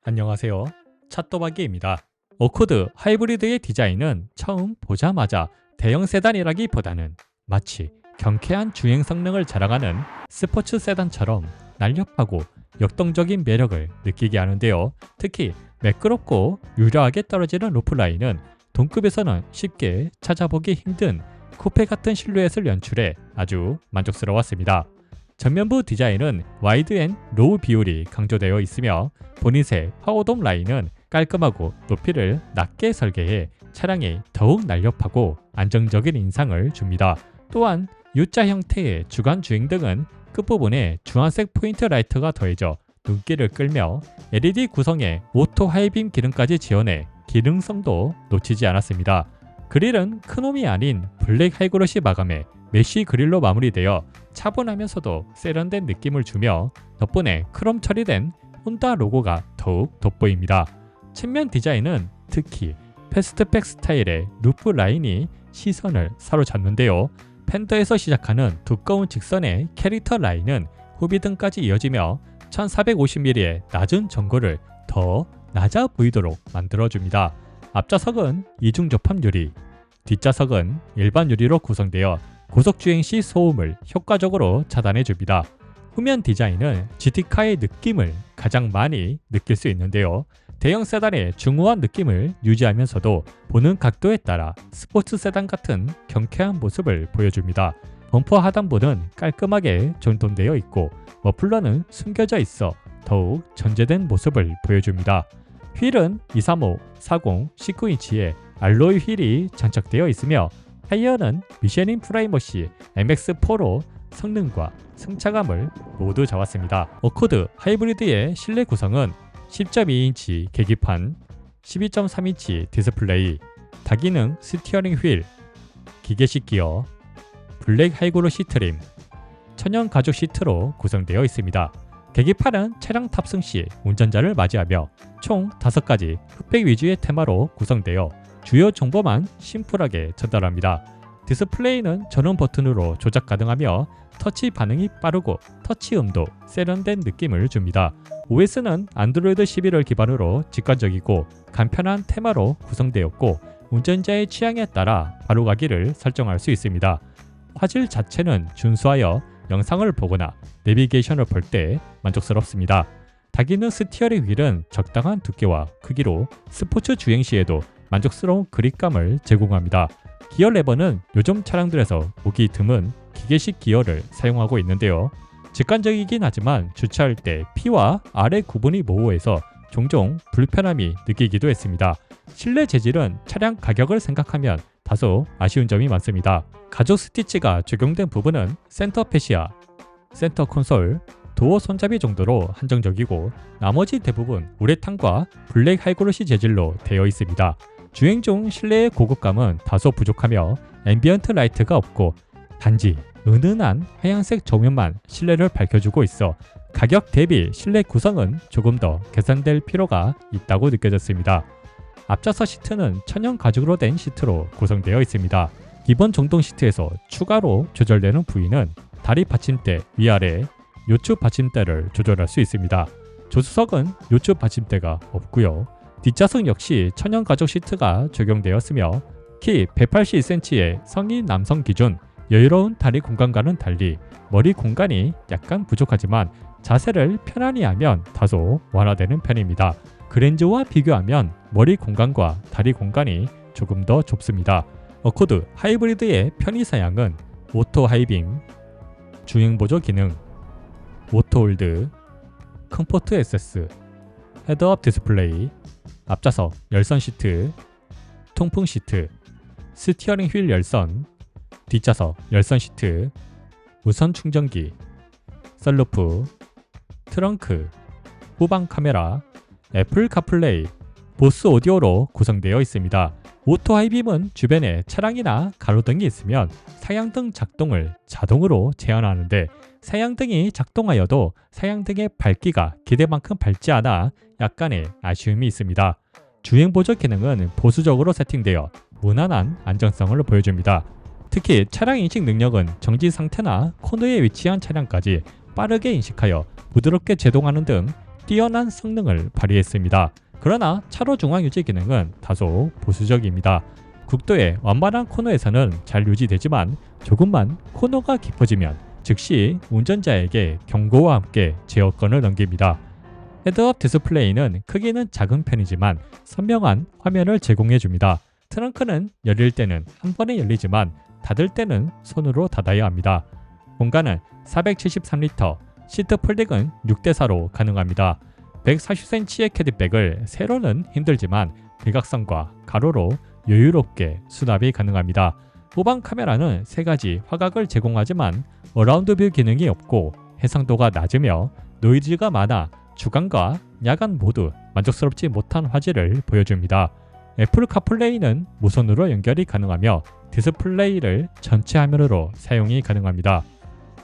안녕하세요. 찻도박이입니다. 어코드 하이브리드의 디자인은 처음 보자마자 대형 세단이라기보다는 마치 경쾌한 주행 성능을 자랑하는 스포츠 세단처럼 날렵하고 역동적인 매력을 느끼게 하는데요. 특히 매끄럽고 유려하게 떨어지는 루프라인은 동급에서는 쉽게 찾아보기 힘든 쿠페 같은 실루엣을 연출해 아주 만족스러웠습니다. 전면부 디자인은 와이드 앤 로우 비율이 강조되어 있으며 보닛의 파워돔 라인은 깔끔하고 높이를 낮게 설계해 차량이 더욱 날렵하고 안정적인 인상을 줍니다. 또한 U자 형태의 주간 주행등은 끝부분에 주황색 포인트 라이트가 더해져 눈길을 끌며 LED 구성에 오토 하이빔 기능까지 지원해 기능성도 놓치지 않았습니다. 그릴은 크롬이 아닌 블랙 하이그로시 마감에 메쉬 그릴로 마무리되어 차분하면서도 세련된 느낌을 주며 덕분에 크롬 처리된 혼다 로고가 더욱 돋보입니다. 측면 디자인은 특히 패스트백 스타일의 루프 라인이 시선을 사로잡는데요. 펜더에서 시작하는 두꺼운 직선의 캐릭터 라인은 후비등까지 이어지며 1450mm의 낮은 전고를 더 낮아 보이도록 만들어줍니다. 앞좌석은 이중접합 유리, 뒷좌석은 일반 유리로 구성되어 고속주행 시 소음을 효과적으로 차단해줍니다. 후면 디자인은 GT카의 느낌을 가장 많이 느낄 수 있는데요. 대형 세단의 중후한 느낌을 유지하면서도 보는 각도에 따라 스포츠 세단 같은 경쾌한 모습을 보여줍니다. 범퍼 하단부는 깔끔하게 존돈되어 있고 머플러는 숨겨져 있어 더욱 전제된 모습을 보여줍니다. 휠은 235, 40, 19인치의 알로이 휠이 장착되어 있으며 타이어는 미쉐린 프라이머시 MX4로 성능과 승차감을 모두 잡았습니다. 어코드 하이브리드의 실내 구성은 10.2인치 계기판, 12.3인치 디스플레이, 다기능 스티어링 휠, 기계식 기어, 블랙 하이그로시 트림, 천연 가죽 시트로 구성되어 있습니다. 계기판은 차량 탑승 시 운전자를 맞이하며 총 5가지 흑백 위주의 테마로 구성되어 주요 정보만 심플하게 전달합니다. 디스플레이는 전원 버튼으로 조작 가능하며 터치 반응이 빠르고 터치음도 세련된 느낌을 줍니다. OS는 안드로이드 11을 기반으로 직관적이고 간편한 테마로 구성되었고 운전자의 취향에 따라 바로 가기를 설정할 수 있습니다. 화질 자체는 준수하여 영상을 보거나 내비게이션을 볼 때 만족스럽습니다. 다기능 스티어링 휠은 적당한 두께와 크기로 스포츠 주행 시에도 만족스러운 그립감을 제공합니다. 기어 레버는 요즘 차량들에서 보기 드문 기계식 기어를 사용하고 있는데요. 직관적이긴 하지만 주차할 때 P와 R의 구분이 모호해서 종종 불편함이 느끼기도 했습니다. 실내 재질은 차량 가격을 생각하면 다소 아쉬운 점이 많습니다. 가죽 스티치가 적용된 부분은 센터 패시아, 센터 콘솔, 도어 손잡이 정도로 한정적이고 나머지 대부분 우레탄과 블랙 하이그로시 재질로 되어 있습니다. 주행 중 실내의 고급감은 다소 부족하며 앰비언트 라이트가 없고 단지 은은한 하얀색 조명만 실내를 밝혀주고 있어 가격 대비 실내 구성은 조금 더 개선될 필요가 있다고 느껴졌습니다. 앞좌석 시트는 천연 가죽으로 된 시트로 구성되어 있습니다. 기본 전동 시트에서 추가로 조절되는 부위는 다리 받침대 위아래 요추 받침대를 조절할 수 있습니다. 조수석은 요추 받침대가 없고요. 뒷좌석 역시 천연 가죽 시트가 적용되었으며 키 181cm의 성인 남성 기준 여유로운 다리 공간과는 달리 머리 공간이 약간 부족하지만 자세를 편안히 하면 다소 완화되는 편입니다. 그랜저와 비교하면 머리 공간과 다리 공간이 조금 더 좁습니다. 어코드 하이브리드의 편의사양은 오토 하이빔, 주행 보조 기능, 오토 홀드, 컴포트 액세스, 헤드업 디스플레이, 앞좌석 열선 시트, 통풍 시트, 스티어링 휠 열선, 뒷좌석 열선 시트, 무선 충전기, 썬루프, 트렁크, 후방 카메라, 애플 카플레이, 보스 오디오로 구성되어 있습니다. 오토 하이빔은 주변에 차량이나 가로등이 있으면 사양등 작동을 자동으로 제한하는데 사양등이 작동하여도 사양등의 밝기가 기대만큼 밝지 않아 약간의 아쉬움이 있습니다. 주행 보조 기능은 보수적으로 세팅되어 무난한 안정성을 보여줍니다. 특히 차량 인식 능력은 정지 상태나 코너에 위치한 차량까지 빠르게 인식하여 부드럽게 제동하는 등 뛰어난 성능을 발휘했습니다. 그러나 차로 중앙 유지 기능은 다소 보수적입니다. 국도의 완만한 코너에서는 잘 유지되지만 조금만 코너가 깊어지면 즉시 운전자에게 경고와 함께 제어권을 넘깁니다. 헤드업 디스플레이는 크기는 작은 편이지만 선명한 화면을 제공해줍니다. 트렁크는 열릴 때는 한 번에 열리지만 닫을 때는 손으로 닫아야 합니다. 공간은 473리터, 시트 폴딩은 6대4로 가능합니다. 140cm의 캐디백을 세로는 힘들지만 대각선과 가로로 여유롭게 수납이 가능합니다. 후방 카메라는 3가지 화각을 제공하지만 어라운드 뷰 기능이 없고 해상도가 낮으며 노이즈가 많아 주간과 야간 모두 만족스럽지 못한 화질을 보여줍니다. 애플 카플레이는 무선으로 연결이 가능하며 디스플레이를 전체 화면으로 사용이 가능합니다.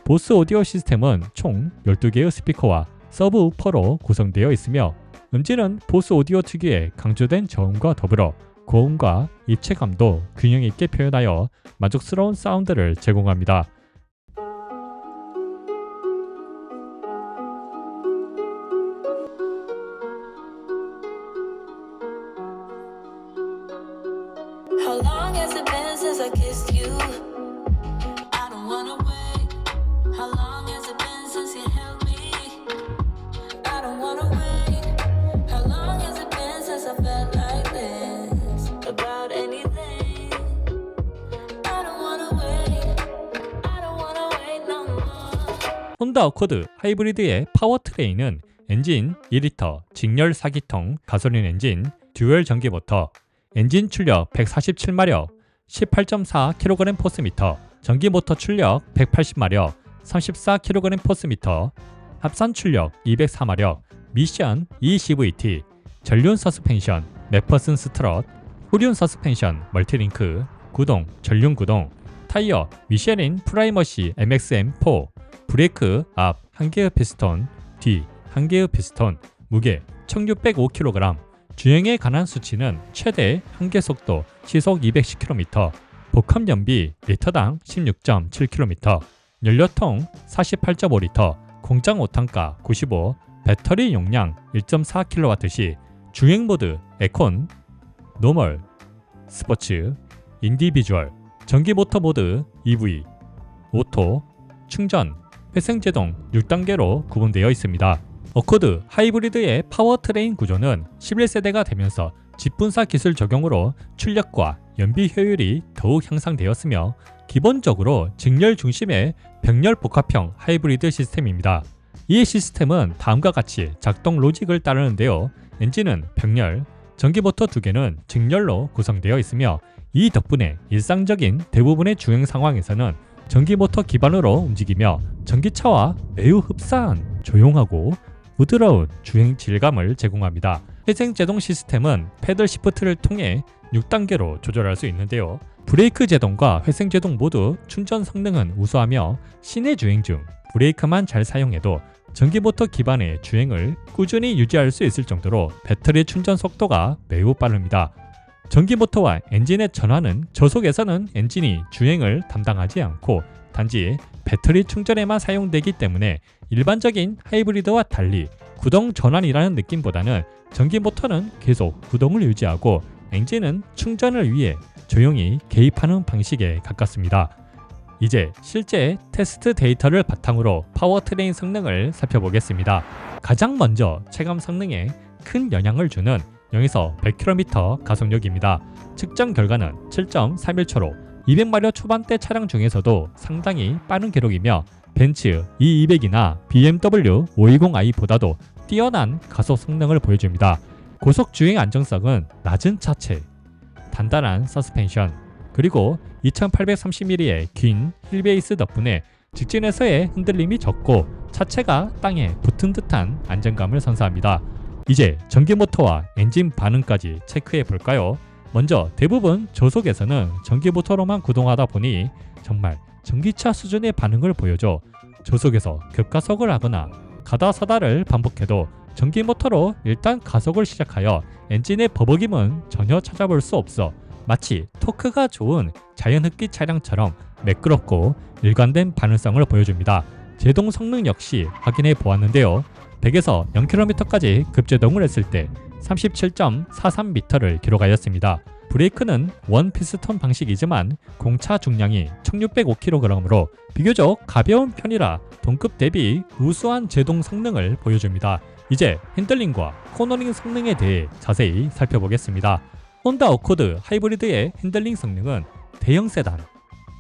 보스 오디오 시스템은 총 12개의 스피커와 서브우퍼로 구성되어 있으며 음질은 보스 오디오 특유의 강조된 저음과 더불어 고음과 입체감도 균형 있게 표현하여 만족스러운 사운드를 제공합니다. How long has it been since I kissed you? I don't wanna wait. How long has it been since you held me? I don't wanna wait. How long has it been since I felt like this about anything? I don't wanna wait. I don't wanna wait no more. 혼다 어코드 하이브리드의 파워트레인은 엔진 2리터 직렬 4기통 가솔린 엔진, 듀얼 전기 모터, 엔진 출력 147마력, 18.4kgm/m, 전기 모터 출력 180마력, 34kgm/m, 합산 출력 204마력, 미션 eCVT, 전륜 서스펜션, 맥퍼슨 스트럿, 후륜 서스펜션, 멀티링크, 구동, 전륜 구동, 타이어 미쉐린 프라이머시 MXM4, 브레이크 앞 1개의 피스톤, 뒤 1개의 피스톤, 무게 1605kg, 주행에 관한 수치는 최대 한계 속도 시속 210km, 복합 연비 리터당 16.7km, 연료통 48.5리터, 공장 5탄가 95, 배터리 용량 1.4kW 시 주행 모드 에콘, 노멀, 스포츠, 인디비주얼, 전기 모터 모드 EV, 오토, 충전, 회생제동 6단계로 구분되어 있습니다. 어코드 하이브리드의 파워트레인 구조는 11세대가 되면서 집분사 기술 적용으로 출력과 연비 효율이 더욱 향상되었으며 기본적으로 직렬 중심의 병렬 복합형 하이브리드 시스템입니다. 이 시스템은 다음과 같이 작동 로직을 따르는데요. 엔진은 병렬, 전기모터 2개는 직렬로 구성되어 있으며 이 덕분에 일상적인 대부분의 주행 상황에서는 전기모터 기반으로 움직이며 전기차와 매우 흡사한 조용하고 부드러운 주행 질감을 제공합니다. 회생제동 시스템은 패들 시프트를 통해 6단계로 조절할 수 있는데요. 브레이크 제동과 회생제동 모두 충전 성능은 우수하며 시내 주행 중 브레이크만 잘 사용해도 전기모터 기반의 주행을 꾸준히 유지할 수 있을 정도로 배터리 충전 속도가 매우 빠릅니다. 전기모터와 엔진의 전환은 저속에서는 엔진이 주행을 담당하지 않고 단지 배터리 충전에만 사용되기 때문에 일반적인 하이브리드와 달리 구동 전환이라는 느낌보다는 전기모터는 계속 구동을 유지하고 엔진은 충전을 위해 조용히 개입하는 방식에 가깝습니다. 이제 실제 테스트 데이터를 바탕으로 파워트레인 성능을 살펴보겠습니다. 가장 먼저 체감 성능에 큰 영향을 주는 0에서 100km 가속력입니다. 측정 결과는 7.31초로 200마력 초반대 차량 중에서도 상당히 빠른 기록이며 벤츠 E200이나 BMW 520i보다도 뛰어난 가속 성능을 보여줍니다. 고속 주행 안정성은 낮은 차체, 단단한 서스펜션, 그리고 2830mm의 긴 휠베이스 덕분에 직진에서의 흔들림이 적고 차체가 땅에 붙은 듯한 안정감을 선사합니다. 이제 전기모터와 엔진 반응까지 체크해 볼까요? 먼저 대부분 저속에서는 전기모터로만 구동하다 보니 정말 전기차 수준의 반응을 보여줘 저속에서 급가속을 하거나 가다서다를 반복해도 전기모터로 일단 가속을 시작하여 엔진의 버벅임은 전혀 찾아볼 수 없어 마치 토크가 좋은 자연흡기 차량처럼 매끄럽고 일관된 반응성을 보여줍니다. 제동 성능 역시 확인해 보았는데요. 100에서 0km까지 급제동을 했을 때 37.43m를 기록하였습니다. 브레이크는 원 피스톤 방식이지만 공차 중량이 1605kg으로 비교적 가벼운 편이라 동급 대비 우수한 제동 성능을 보여줍니다. 이제 핸들링과 코너링 성능에 대해 자세히 살펴보겠습니다. 혼다 어코드 하이브리드의 핸들링 성능은 대형 세단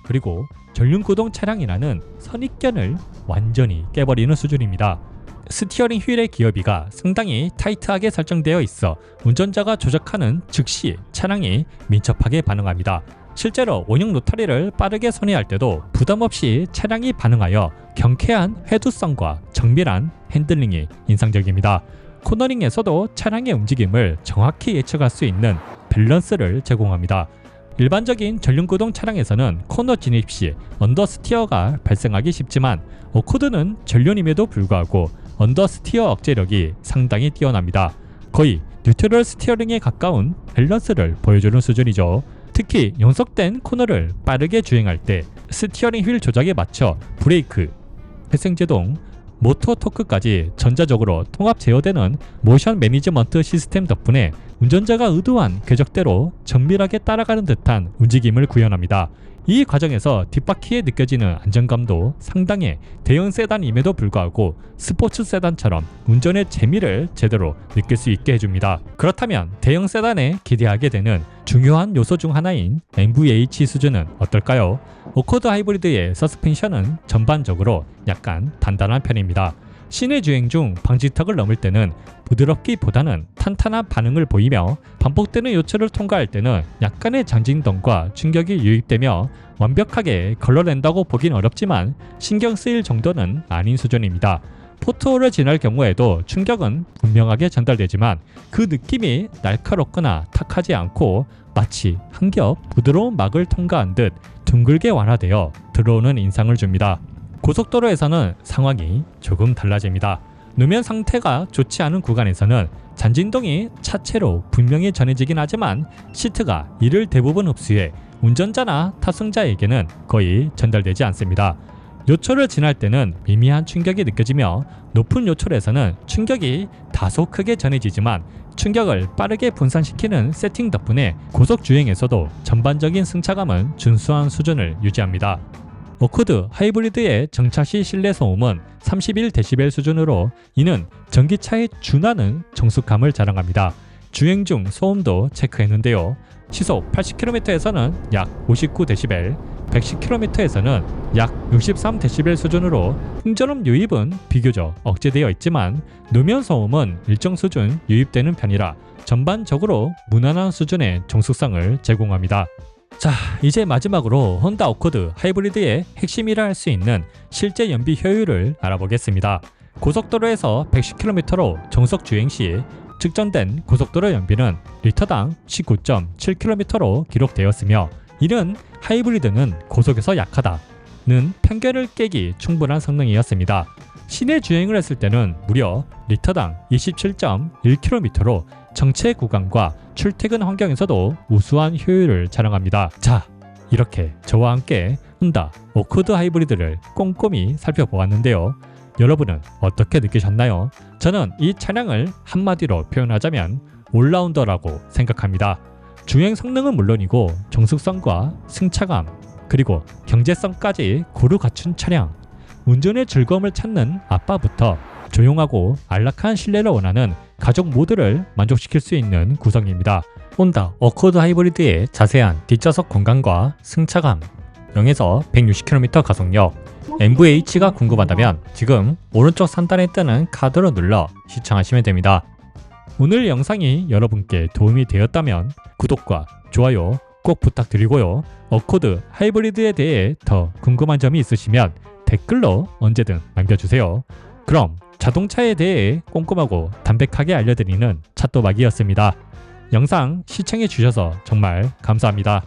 그리고 전륜구동 차량이라는 선입견을 완전히 깨버리는 수준입니다. 스티어링 휠의 기어비가 상당히 타이트하게 설정되어 있어 운전자가 조작하는 즉시 차량이 민첩하게 반응합니다. 실제로 원형 로타리를 빠르게 선회할 때도 부담없이 차량이 반응하여 경쾌한 회두성과 정밀한 핸들링이 인상적입니다. 코너링에서도 차량의 움직임을 정확히 예측할 수 있는 밸런스를 제공합니다. 일반적인 전륜구동 차량에서는 코너 진입 시 언더스티어가 발생하기 쉽지만 어코드는 전륜임에도 불구하고 언더스티어 억제력이 상당히 뛰어납니다. 거의 뉴트럴 스티어링에 가까운 밸런스를 보여주는 수준이죠. 특히 연속된 코너를 빠르게 주행할 때 스티어링 휠 조작에 맞춰 브레이크, 회생제동, 모터 토크까지 전자적으로 통합 제어되는 모션 매니지먼트 시스템 덕분에 운전자가 의도한 궤적대로 정밀하게 따라가는 듯한 움직임을 구현합니다. 이 과정에서 뒷바퀴에 느껴지는 안정감도 상당히 대형 세단임에도 불구하고 스포츠 세단처럼 운전의 재미를 제대로 느낄 수 있게 해줍니다. 그렇다면 대형 세단에 기대하게 되는 중요한 요소 중 하나인 MVH 수준은 어떨까요? 어코드 하이브리드의 서스펜션은 전반적으로 약간 단단한 편입니다. 시내 주행 중 방지턱을 넘을 때는 부드럽기보다는 탄탄한 반응을 보이며 반복되는 요철을 통과할 때는 약간의 장진동과 충격이 유입되며 완벽하게 걸러낸다고 보긴 어렵지만 신경 쓰일 정도는 아닌 수준입니다. 포트홀을 지날 경우에도 충격은 분명하게 전달되지만 그 느낌이 날카롭거나 탁하지 않고 마치 한 겹 부드러운 막을 통과한 듯 둥글게 완화되어 들어오는 인상을 줍니다. 고속도로에서는 상황이 조금 달라집니다. 노면 상태가 좋지 않은 구간에서는 잔진동이 차체로 분명히 전해지긴 하지만 시트가 이를 대부분 흡수해 운전자나 탑승자에게는 거의 전달되지 않습니다. 요철을 지날 때는 미미한 충격이 느껴지며 높은 요철에서는 충격이 다소 크게 전해지지만 충격을 빠르게 분산시키는 세팅 덕분에 고속 주행에서도 전반적인 승차감은 준수한 수준을 유지합니다. 어코드 하이브리드의 정차시 실내 소음은 31dB 수준으로 이는 전기차에 준하는 정숙함을 자랑합니다. 주행 중 소음도 체크했는데요. 시속 80km에서는 약 59dB, 110km에서는 약 63dB 수준으로 풍전음 유입은 비교적 억제되어 있지만 노면 소음은 일정 수준 유입되는 편이라 전반적으로 무난한 수준의 정숙성을 제공합니다. 자, 이제 마지막으로 혼다 어코드 하이브리드의 핵심이라 할 수 있는 실제 연비 효율을 알아보겠습니다. 고속도로에서 110km로 정속 주행 시 측정된 고속도로 연비는 리터당 19.7km로 기록되었으며 이는 하이브리드는 고속에서 약하다는 편견을 깨기 충분한 성능이었습니다. 시내 주행을 했을 때는 무려 리터당 27.1km로 정체 구간과 출퇴근 환경에서도 우수한 효율을 자랑합니다. 자, 이렇게 저와 함께 혼다 어코드 하이브리드를 꼼꼼히 살펴보았는데요. 여러분은 어떻게 느끼셨나요? 저는 이 차량을 한마디로 표현하자면 올라운더라고 생각합니다. 주행 성능은 물론이고 정숙성과 승차감 그리고 경제성까지 고루 갖춘 차량, 운전의 즐거움을 찾는 아빠부터 조용하고 안락한 실내를 원하는 가족 모두를 만족시킬 수 있는 구성입니다. 혼다 어코드 하이브리드의 자세한 뒷좌석 공간과 승차감, 0에서 160km 가속력, MVH가 궁금하다면 지금 오른쪽 상단에 뜨는 카드로 눌러 시청하시면 됩니다. 오늘 영상이 여러분께 도움이 되었다면 구독과 좋아요 꼭 부탁드리고요. 어코드 하이브리드에 대해 더 궁금한 점이 있으시면 댓글로 언제든 남겨주세요. 그럼 자동차에 대해 꼼꼼하고 담백하게 알려드리는 찻도박이었습니다. 영상 시청해주셔서 정말 감사합니다.